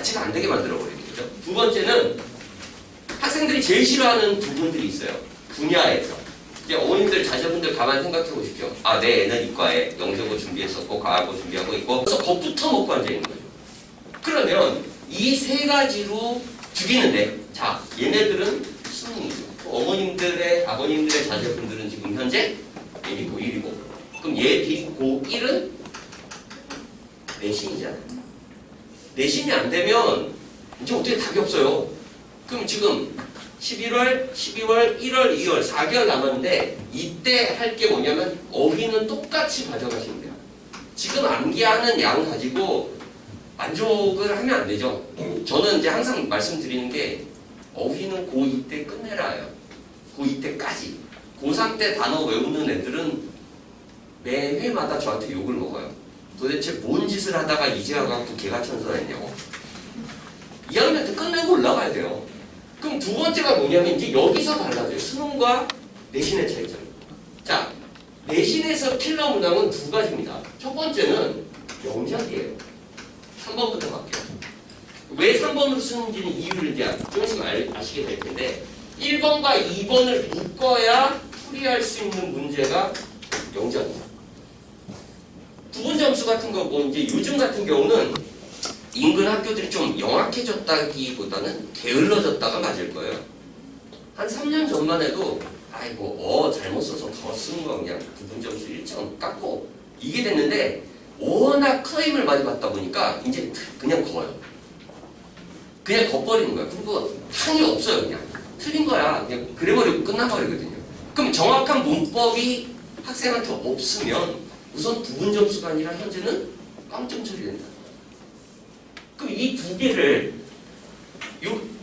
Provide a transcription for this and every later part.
자체가 안 되게 만들어버리는 거죠. 두 번째는 학생들이 제일 싫어하는 부분들이 있어요. 분야에서. 이제 어머님들, 자녀분들 가만히 생각해 보십시오. 아, 내 애는 이과에 영재고 준비했었고, 과학고 준비하고 있고, 그래서 겁부터 먹고 앉아있는 거죠. 그러면 이 세 가지로 죽이는데, 자, 얘네들은 수능이죠. 어머님들의, 아버님들의 자녀분들은 지금 현재 예비 고1이고, 그럼 예비 고1은 내신이잖아요. 내신이 안 되면 이제 어떻게 답이 없어요. 그럼 지금 11월, 12월, 1월, 2월 4개월 남았는데 이때 할 게 뭐냐면 어휘는 똑같이 가져가시면 돼요. 지금 암기하는 양 가지고 만족을 하면 안 되죠. 저는 이제 항상 말씀드리는 게 어휘는 고2 때 끝내라요. 고2 때까지. 고3 때 단어 외우는 애들은 매 회마다 저한테 욕을 먹어요. 도대체 뭔 짓을 하다가 이제 와갖고 개가천선했냐고. 2학년 때 끝내고 올라가야 돼요. 그럼 두 번째가 뭐냐면 이제 여기서 달라져요. 수능과 내신의 차이점. 자, 내신에서 킬러 문항은 두 가지입니다. 첫 번째는 영작이에요. 3번부터 갈게요. 왜 3번으로 쓰는지는 이유를 이제 좀 있으면 아시게 될 텐데 1번과 2번을 묶어야 풀이할 수 있는 문제가 영작이에요. 부분 점수 같은 거 뭐 이제 요즘 같은 경우는 인근 학교들이 좀 영악해졌다기보다는 게을러졌다가 맞을 거예요. 한 3년 전만 해도 아이고 잘못 써서 더 쓴 거 그냥 부분 점수 1점 깎고 이게 됐는데 워낙 클레임을 많이 받다 보니까 이제 그냥 거요. 그냥 겉버리는 거야. 그리고 항이 없어요. 그냥 틀린 거야. 그냥 그래버리고 끝나버리거든요. 그럼 정확한 문법이 학생한테 없으면 우선 부분 점수가 아니라 현재는 빵점 처리된다. 그럼 이 두 개를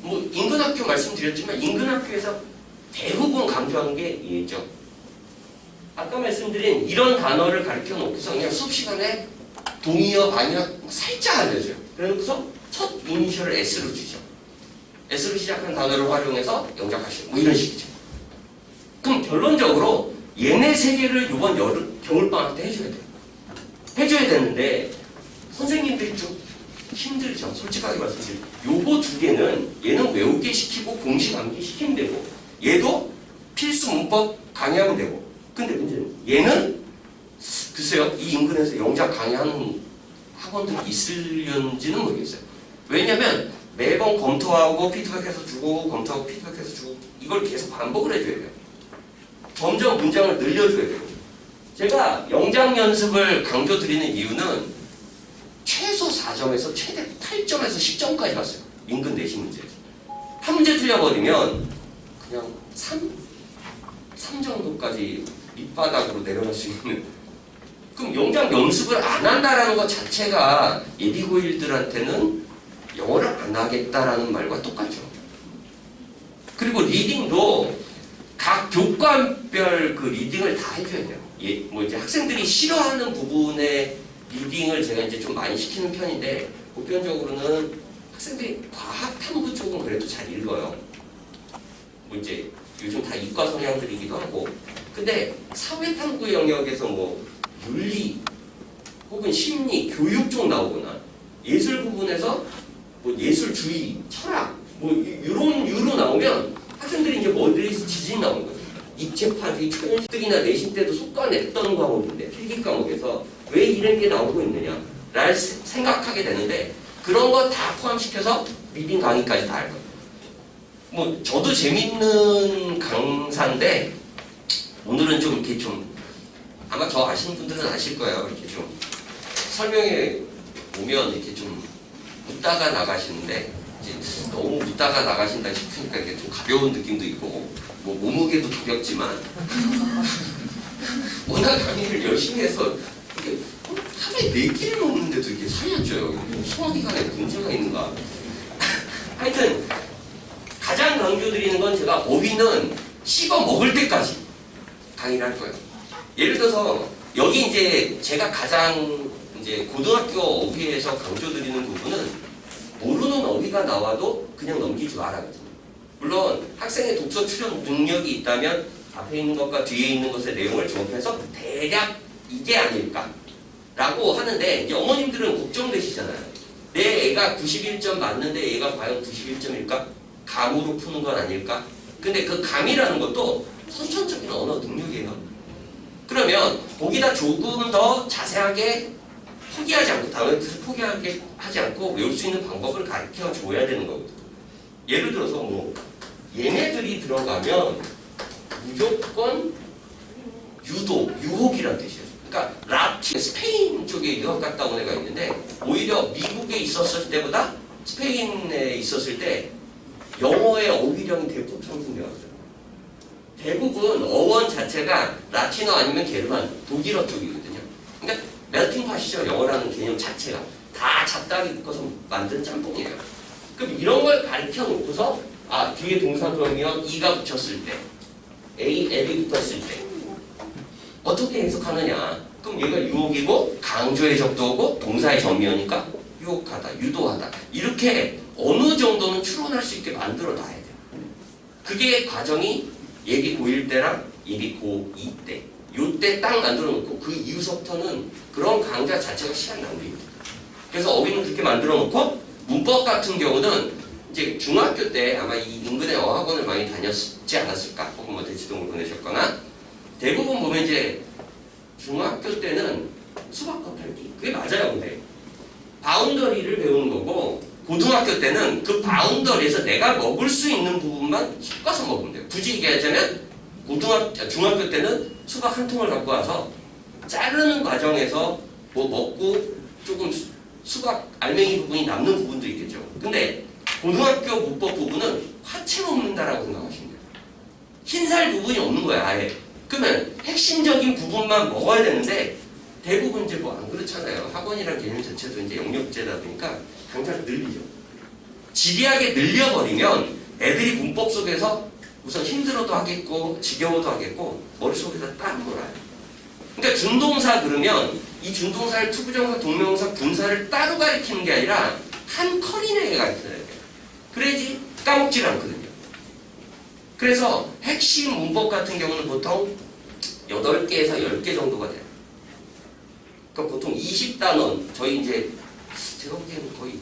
뭐 인근학교 말씀드렸지만 인근학교에서 대부분 강조하는 게 있죠. 아까 말씀드린 이런 단어를 가르쳐 놓고서 그냥 수업 시간에 동의어 반의어 살짝 알려줘요. 그래서 첫 이니셜을 S로 주죠. S로 시작한 단어를 활용해서 영작하시고 뭐 이런 식이죠. 그럼 결론적으로 얘네 세 개를 이번 겨울방학 때 해줘야 돼요. 해줘야 되는데 선생님들이 좀 힘들죠. 솔직하게 말씀드리면 요거 두 개는 얘는 외우게 시키고 공식 암기 시키면 되고 얘도 필수 문법 강의하면 되고 근데 문제는 얘는 글쎄요 이 인근에서 영작 강의하는 학원들이 있으려는지는 모르겠어요. 왜냐면 매번 검토하고 피드백해서 주고 검토하고 피드백해서 주고 이걸 계속 반복을 해줘야 돼요. 점점 문장을 늘려줘야 돼요. 제가 영작 연습을 강조드리는 이유는 최소 4점에서 최대 8점에서 10점까지 갔어요. 인근 내신 문제에서. 한 문제 틀려버리면 그냥 3 정도까지 밑바닥으로 내려갈 수 있는. 그럼 영작 연습을 안 한다라는 것 자체가 예비고일들한테는 영어를 안 하겠다라는 말과 똑같죠. 그리고 리딩도 각 교과별 그 리딩을 다 해줘야 돼요. 뭐 이제 학생들이 싫어하는 부분의 리딩을 제가 이제 좀 많이 시키는 편인데 보편적으로는 학생들이 과학 탐구 쪽은 그래도 잘 읽어요. 뭐 이제 요즘 다 이과 성향들이기도 하고 근데 사회 탐구 영역에서 뭐 윤리 혹은 심리, 교육 쪽 나오거나 예술 부분에서 뭐 예술주의, 철학 뭐 이런 유로 나오면 학생들이 이제 머리에서 지진 나오는 거죠. 입체파주의, 초연식이나 내신 때도 속과냈던 과목인데 필기 과목에서 왜 이런 게 나오고 있느냐를 생각하게 되는데 그런 거 다 포함시켜서 리딩 강의까지 다 할 거예요. 뭐 저도 재밌는 강사인데 오늘은 좀 이렇게 좀 아마 저 아시는 분들은 아실 거예요. 이렇게 좀 설명에 오면 이렇게 좀 웃다가 나가시는데 이제 너무 웃다가 나가신다 싶으니까 이게 좀 가벼운 느낌도 있고 뭐 몸무게도 가볍지만 워낙 강의를 열심히 해서 이게 하루에 4끼를 먹는데도 이게 살이 안 쪄요. 소화기관에 문제가 있는가? 하여튼 가장 강조드리는 건 제가 어휘는 씹어 먹을 때까지 강의를 할 거예요. 예를 들어서 여기 이제 제가 가장 이제 고등학교 어휘에서 강조드리는 부분은 모르는 어휘가 나와도 그냥 넘기지 말아거든요. 물론 학생의 독서 추론 능력이 있다면 앞에 있는 것과 뒤에 있는 것의 내용을 종합해서 대략 이게 아닐까 라고 하는데 이제 어머님들은 걱정되시잖아요. 내 애가 91점 맞는데 얘가 과연 91점일까? 감으로 푸는 건 아닐까? 근데 그 감이라는 것도 선천적인 언어 능력이에요. 그러면 거기다 조금 더 자세하게 포기하지 않고 단어의 뜻을 포기하게 하지 않고 외울 수 있는 방법을 가르쳐 줘야 되는 거거든요. 예를 들어서 뭐 얘네들이 들어가면 무조건 유혹이라는 뜻이에요. 그러니까 라틴, 스페인 쪽에 유학 갔다 온 애가 있는데 오히려 미국에 있었을 때보다 스페인에 있었을 때 영어의 어휘량이 대폭 상승되었어요. 대부분 어원 자체가 라틴어 아니면 게르만, 독일어 쪽이거든요. 그러니까 멜팅팟이죠. 영어라는 개념 자체가 다 잡다하게 묶어서 만든 짬뽕이에요. 그럼 이런 걸 가르쳐 놓고서 뒤에 동사 들어오면 이가 붙였을 때 L이 붙었을 때 어떻게 해석하느냐. 그럼 얘가 유혹이고 강조의 적도고 동사의 전미어니까 유혹하다, 유도하다. 이렇게 어느 정도는 추론할 수 있게 만들어 놔야 돼요. 그게 과정이 예비 고1 때랑 예비 고2 때 요때 딱 만들어 놓고 그 이후서부터는 그런 강좌 자체가 시간 낭비입니다. 그래서 어휘는 그렇게 만들어 놓고 문법 같은 경우는 이제 중학교 때 아마 이 인근의 어학원을 많이 다녔지 않았을까? 혹은 뭐 대치동을 보내셨거나 대부분 보면 이제 중학교 때는 수박 겉핥기 그게 맞아요. 근데 바운더리를 배우는 거고 고등학교 때는 그 바운더리에서 내가 먹을 수 있는 부분만 섞어서 먹으면 돼요. 굳이 얘기하자면 중학교 때는 수박 한 통을 갖고 와서 자르는 과정에서 뭐 먹고 조금 수박 알맹이 부분이 남는 부분도 있겠죠. 근데 고등학교 문법 부분은 화채 먹는다라고 생각하시면 돼요. 흰살 부분이 없는 거야 아예. 그러면 핵심적인 부분만 먹어야 되는데 대부분 이제 뭐 안 그렇잖아요. 학원이란 개념 자체도 이제 영역제다 보니까 강좌를 늘리죠. 지리하게 늘려버리면 애들이 문법 속에서 우선 힘들어도 하겠고 지겨워도 하겠고 머릿속에서 딱 몰아요. 그러니까 준동사 그러면 이 준동사를 투부정사, 동명사, 분사를 따로 가리키는 게 아니라 한 커리 내에 가르쳐야 돼요. 그래야지 까먹질 않거든요. 그래서 핵심 문법 같은 경우는 보통 8개에서 10개 정도가 돼요. 그러니까 보통 20단원, 저희 이제 제가 보기에는 거의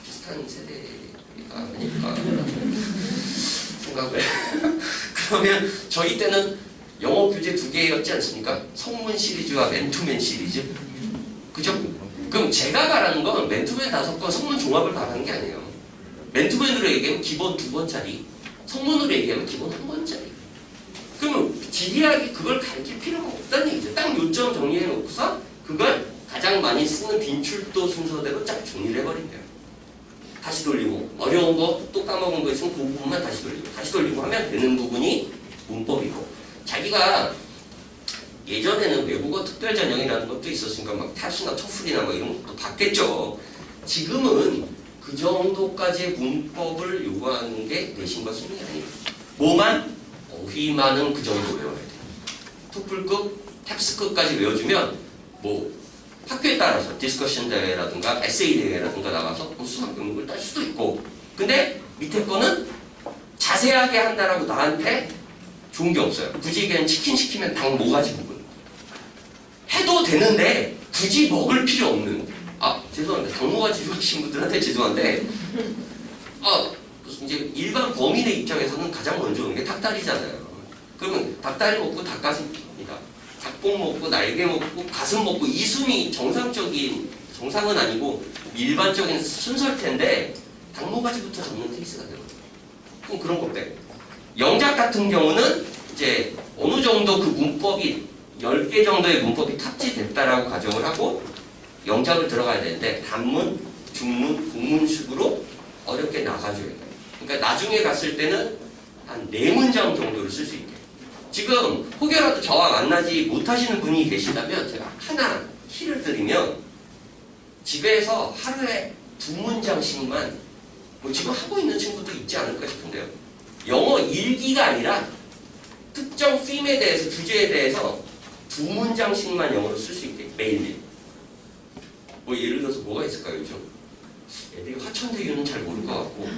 비슷한 세대가 아닐까 생각을 그러면 저희 때는 영어 교재 2개였지 않습니까? 성문 시리즈와 맨투맨 시리즈 그죠? 그럼 제가 말하는 건 맨투맨 5권 성문 종합을 말하는 게 아니에요. 맨투맨으로 얘기하면 기본 2권짜리 성문으로 얘기하면 기본 1권짜리 그러면 지리하게 그걸 가르칠 필요가 없다는 얘기죠. 딱 요점 정리해 놓고서 그걸 가장 많이 쓰는 빈출도 순서대로 쫙 정리를 해버린대요. 다시 돌리고 어려운 거 또 까먹은 거 있으면 그 부분만 다시 돌리고 하면 되는 부분이 문법이고 자기가 예전에는 외국어 특별전형이라는 것도 있었으니까 막 탑스나 토플이나 막 이런 것도 받겠죠. 지금은 그 정도까지의 문법을 요구하는 게 내신과 수능이 아니에요. 뭐만? 어휘만은 그 정도 외워야 돼요. 토플급, 탑스급까지 외워주면 뭐 학교에 따라서 디스커션 대회라든가 에세이 대회라든가 나가서 수학 교육을 딸 수도 있고 근데 밑에 거는 자세하게 한다라고 나한테 좋은 게 없어요. 굳이 그냥 치킨 시키면 당 모가지 부분 해도 되는데 굳이 먹을 필요 없는 죄송합니다. 당 모가지 좋으신 분들한테 죄송한데 이제 일반 범인의 입장에서는 가장 먼저 오는 게 닭다리잖아요. 그러면 닭다리 먹고 닭가슴입니다. 닭봉 먹고 날개 먹고 가슴 먹고 이 순위 정상은 아니고 일반적인 순서일 텐데 닭모가지부터 잡는 케이스가 되거든요. 그럼 그런 거 빼고 영작 같은 경우는 이제 어느 정도 그 문법이 10개 정도의 문법이 탑재됐다라고 가정을 하고 영작을 들어가야 되는데 단문, 중문, 국문식으로 어렵게 나가줘야 돼요. 그러니까 나중에 갔을 때는 한 4문장 정도를 쓸 수 있게. 지금 혹여라도 저와 만나지 못하시는 분이 계시다면 제가 하나 힐을 드리면 집에서 하루에 2문장씩만 뭐 지금 하고 있는 친구도 있지 않을까 싶은데요. 영어 일기가 아니라 특정 them에 대해서 주제에 대해서 2문장씩만 영어로 쓸 수 있게 매일매일. 뭐 예를 들어서 뭐가 있을까요 요즘? 애들이 화천대유는 잘 모를 것 같고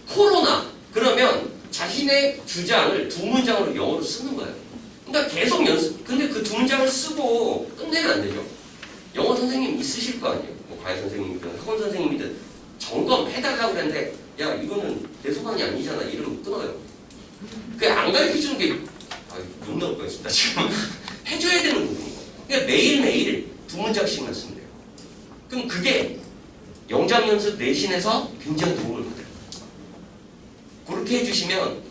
코로나 그러면 자신의 주장을 2문장으로 영어로 쓰는 거예요. 그러니까 계속 연습. 근데 그 2문장을 쓰고 끝내면 안 되죠. 영어 선생님 있으실 거 아니에요. 뭐 과외 선생님이든 학원 선생님이든 점검해달라고 그랬는데 야 이거는 내 소관이 아니잖아 이러면 끊어요. 그냥 안 가르쳐주는 게 욕 나올 뻔했습니다 지금. 해줘야 되는 부분인 거예요. 그러니까 매일매일 2문장씩만 쓰면 돼요. 그럼 그게 영작 연습 내신에서 굉장히 도움을 받아요. 그렇게 해주시면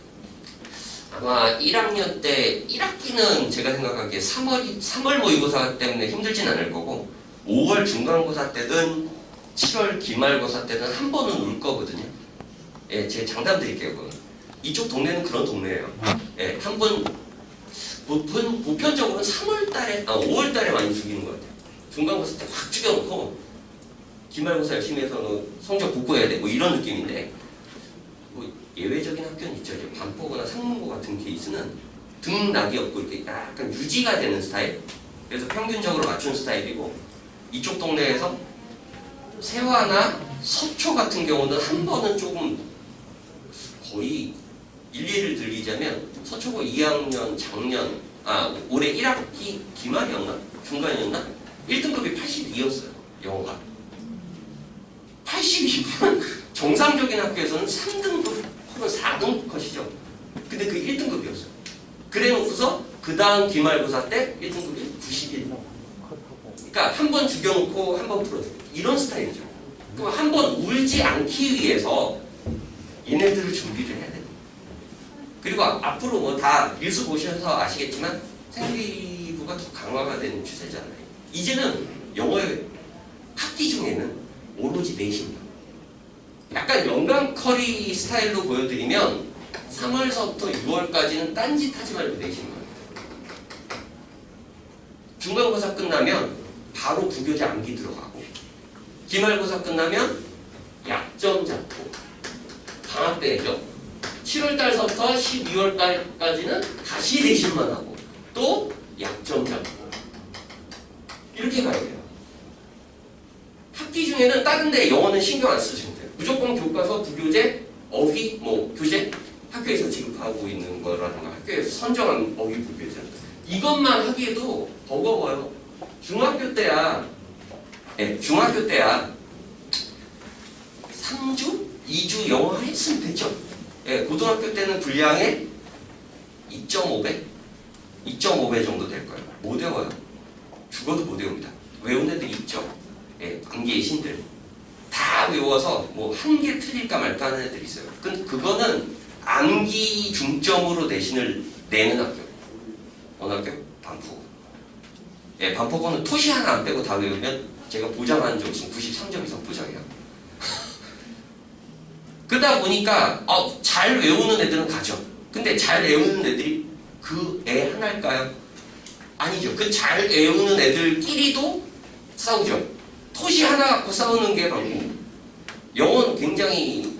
아마 1학년 때 1학기는 제가 생각하기에 3월 모의고사 때문에 힘들진 않을 거고 5월 중간고사 때든 7월 기말고사 때는 한 번은 울 거거든요. 예, 제가 장담 드릴게요. 그건. 이쪽 동네는 그런 동네예요. 예, 한 번 보편적으로는 3월 달에 5월 달에 많이 죽이는 것 같아요. 중간고사 때 확 죽여놓고 기말고사 열심히 해서 성적 복구해야 돼 뭐 이런 느낌인데 뭐 예외적인 학교는 있죠. 반포거나 상문고 같은 케이스는 등락이 없고 이렇게 약간 유지가 되는 스타일. 그래서 평균적으로 맞춘 스타일이고 이쪽 동네에서 세화나 서초 같은 경우는 한 번은 조금 거의 일례를 들리자면 서초고 2학년 작년 올해 1학기 기말이었나? 중간이었나? 1등급이 82였어요. 영어가. 82면 정상적인 학교에서는 3등급 혹은 4등급 컷이죠. 근데 그게 1등급이었어요. 그래 놓고서 그 다음 기말고사 때 1등급이 91. 그러니까 한 번 죽여놓고 한 번 풀어줘. 이런 스타일이죠. 그럼 한 번 울지 않기 위해서 얘네들을 준비를 해야 돼요. 그리고 앞으로 뭐 다 뉴스 보셔서 아시겠지만 생리부가 더 강화가 되는 추세잖아요. 이제는 영어의 학기 중에는 오로지 내신이에요. 약간 연강 커리 스타일로 보여드리면 3월서부터 6월까지는 딴짓 하지 말고 내시는 거예요. 중간고사 끝나면 바로 부교재 암기 들어가고 기말고사 끝나면 약점 잡고 방학 때죠. 7월달서부터 12월달까지는 다시 내신만 하고 또 약점 잡고 이렇게 가야 돼요. 학기 중에는 다른 데 영어는 신경 안 쓰시면 돼요. 무조건 교과서, 부교재, 어휘, 뭐 교재 학교에서 지급하고 있는 거라든가 학교에서 선정한 어휘, 부교재 이것만 하기에도 버거워요. 중학교 때야 3주? 2주 영어 했으면 됐죠. 예, 고등학교 때는 분량에 2.5배? 2.5배 정도 될 거예요. 못 외워요. 죽어도 못 외웁니다. 외운 애들 있죠. 예, 암기의 신들. 다 외워서 뭐 한 개 틀릴까 말까 하는 애들이 있어요. 그거는 암기 중점으로 내신을 내는 학교. 어느 학교? 반포. 예, 반포고는 토시 하나 안 빼고 다 외우면 제가 보장하는 점수는 93점 이상 보장해요. 그러다 보니까 잘 외우는 애들은 가죠. 근데 잘 외우는 애들이 그 애 하나일까요? 아니죠. 그 잘 외우는 애들끼리도 싸우죠. 토시 하나 갖고 싸우는 게 많고 영어는 굉장히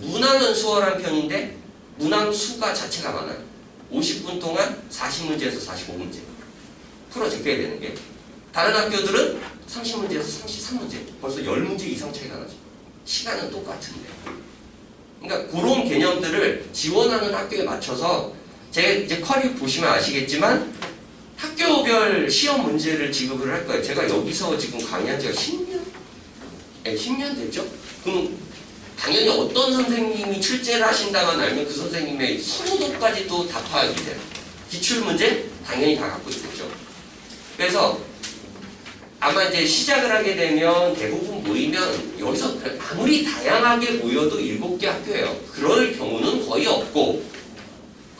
문항은 수월한 편인데 문항 수가 자체가 많아요. 50분 동안 40문제에서 45문제 풀어 제껴야 되는 게 다른 학교들은 30문제에서 33문제 벌써 10문제 이상 차이가 나죠. 시간은 똑같은데 그러니까 그런 개념들을 지원하는 학교에 맞춰서 제가 이제 커리 보시면 아시겠지만 학교별 시험 문제를 지급을 할 거예요. 제가 여기서 지금 강의한 지가 10년? 네, 10년 됐죠? 그럼 당연히 어떤 선생님이 출제를 하신다만 알면 그 선생님의 선호도까지도 다 파악이 돼요. 기출문제 당연히 다 갖고 있겠죠. 그래서 아마 이제 시작을 하게 되면 대부분 모이면 여기서 아무리 다양하게 모여도 7개 학교예요. 그럴 경우는 거의 없고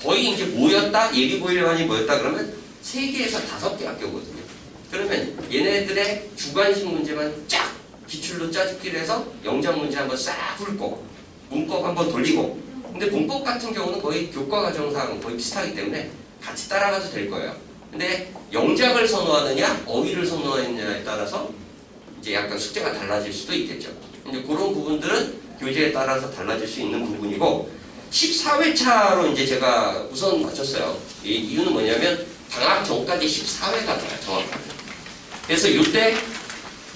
거의 이제 모였다, 예비고일반이 모였다 그러면 3개에서 5개 학교거든요. 그러면 얘네들의 주관식 문제만 쫙 기출로 짜집기를 해서 영작 문제 한번 싹 훑고 문법 한번 돌리고 근데 문법 같은 경우는 거의 교과 과정상 거의 비슷하기 때문에 같이 따라가도 될 거예요. 근데 영작을 선호하느냐 어휘를 선호하느냐에 따라서 이제 약간 숙제가 달라질 수도 있겠죠. 이제 그런 부분들은 교재에 따라서 달라질 수 있는 부분이고 14회차로 이제 제가 우선 맞췄어요. 이 이유는 뭐냐면 방학 전까지 14회가 나요. 정확하게. 그래서 이때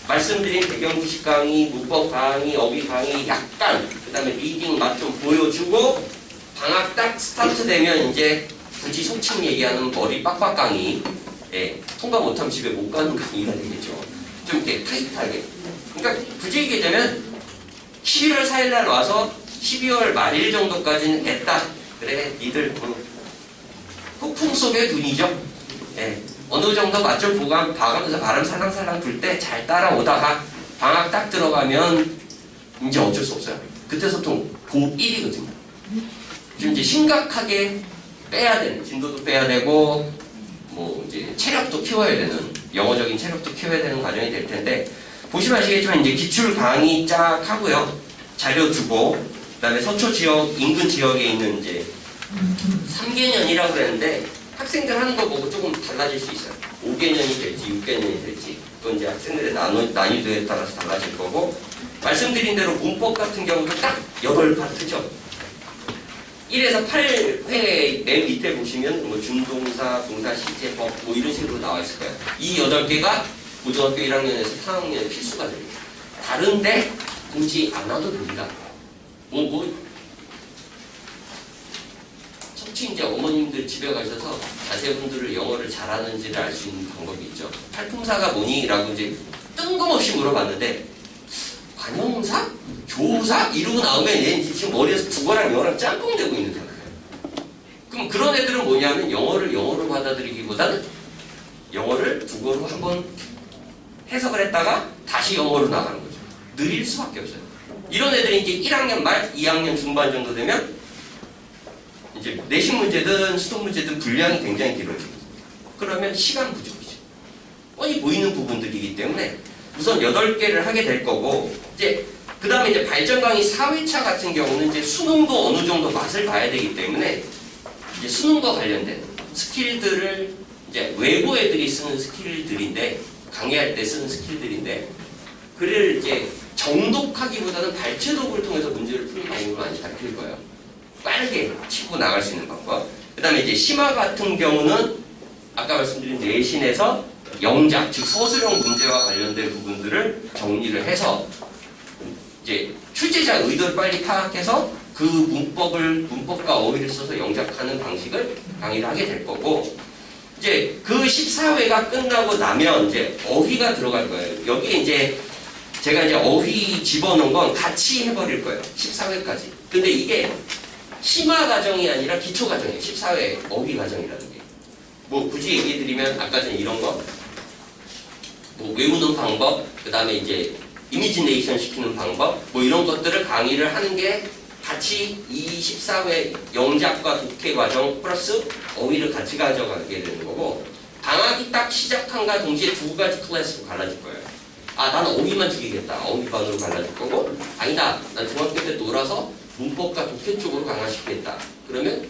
말씀드린 배경지식 강의, 문법 강의, 어휘 강의 약간 그 다음에 리딩 맛 좀 보여주고 방학 딱 스타트 되면 이제 굳이 속칭 얘기하는 머리 빡빡 강의 통과 못하면 집에 못 가는 강의가 되겠죠. 좀 이렇게 타이트하게 그러니까 굳이 얘기하자면 11월 4일 날 와서 12월 말일 정도까지는 했다. 그래, 니들 폭풍 속의 눈이죠. 예, 어느 정도 맛좀 봐가면서 바람 살랑살랑 불 때 잘 따라오다가 방학 딱 들어가면 이제 어쩔 수 없어요. 그때부터 고1이거든요. 지금 이제 심각하게 빼야 되는, 진도도 빼야 되고, 뭐 이제 체력도 키워야 되는, 영어적인 체력도 키워야 되는 과정이 될 텐데, 보시면 아시겠지만 이제 기출 강의 쫙 하고요. 자료 주고, 그 다음에 서초 지역, 인근 지역에 있는 이제 3개년이라고 그랬는데, 학생들 하는 거 보고 조금 달라질 수 있어요. 5개년이 될지 6개년이 될지 그건 이제 학생들의 난이도에 따라서 달라질 거고, 말씀드린 대로 문법 같은 경우도 딱 8파트죠. 1에서 8회 맨 밑에 보시면 뭐 준동사, 동사, 시제, 법 뭐 이런 식으로 나와 있을 거예요. 이 8개가 고등학교 1학년에서 4학년에 필수가 됩니다. 다른데 보지 않아도 됩니다. 특히 이제 어머님들 집에 가셔서 자제분들을 영어를 잘하는지를 알 수 있는 방법이 있죠. 팔품사가 뭐니? 라고 이제 뜬금없이 물어봤는데, 관형사? 조사? 이러고 나오면 얘 지금 머리에서 국어랑 영어랑 짬뽕되고 있는 상태예요. 그럼 그런 애들은 뭐냐면 영어를 영어로 받아들이기보다는 영어를 국어로 한번 해석을 했다가 다시 영어로 나가는 거죠. 느릴 수밖에 없어요. 이런 애들이 이제 1학년 말, 2학년 중반 정도 되면 이제 내신 문제든 수동 문제든 분량이 굉장히 길어지고, 그러면 시간 부족이죠. 뻔히 보이는 부분들이기 때문에 우선 8개를 하게 될 거고, 이제 그 다음에 이제 발전 강의 4회차 같은 경우는 이제 수능도 어느 정도 맛을 봐야 되기 때문에 이제 수능과 관련된 스킬들을 이제 외부 애들이 쓰는 스킬들인데, 강의할 때 쓰는 스킬들인데, 그를 이제 정독하기보다는 발췌독을 통해서 문제를 푸는 방법을 많이 가르칠 거예요. 빠르게 치고 나갈 수 있는 방법. 그 다음에 이제 심화 같은 경우는 아까 말씀드린 내신에서 영작, 즉 서술형 문제와 관련된 부분들을 정리를 해서 이제 출제자 의도를 빨리 파악해서 그 문법과 어휘를 써서 영작하는 방식을 강의를 하게 될 거고, 이제 그 14회가 끝나고 나면 이제 어휘가 들어갈 거예요. 여기에 이제 제가 이제 어휘 집어넣은 건 같이 해버릴 거예요. 14회까지. 근데 이게 심화 과정이 아니라 기초 과정이에요. 14회 어휘 과정이라는 게. 뭐 굳이 얘기해드리면 아까 전에 이런 거, 뭐 외우는 방법, 그 다음에 이제 이미지네이션 시키는 방법, 뭐 이런 것들을 강의를 하는 게 같이 이 14회 영작과 독해 과정 플러스 어휘를 같이 가져가게 되는 거고, 방학이 딱 시작한과 동시에 2가지 클래스로 갈라질 거예요. 아, 나는 어휘만 죽이겠다. 어휘반으로 갈라질 거고, 아니다. 난 중학교 때 놀아서 문법과 독해 쪽으로 강화시키겠다. 그러면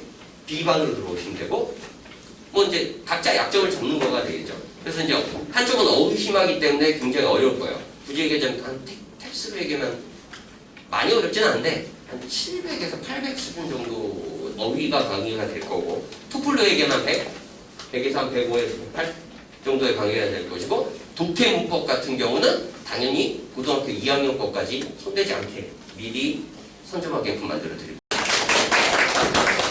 B반으로 들어오시면 되고, 뭐 이제 각자 약점을 잡는 거가 되겠죠. 그래서 이제 한쪽은 어휘 심하기 때문에 굉장히 어려울 거예요. 굳이 얘기하자면 한 텍스트로 얘기하면 많이 어렵진 않은데 한 700에서 800 수준 정도 어휘가 강의가 될 거고, 토플로 얘기하면 100, 100에서 한 105에서 108 정도의 강의가 될 것이고, 독해 문법 같은 경우는 당연히 고등학교 2학년 것까지 손대지 않게 미리 선점하게끔 만들어 드립니다.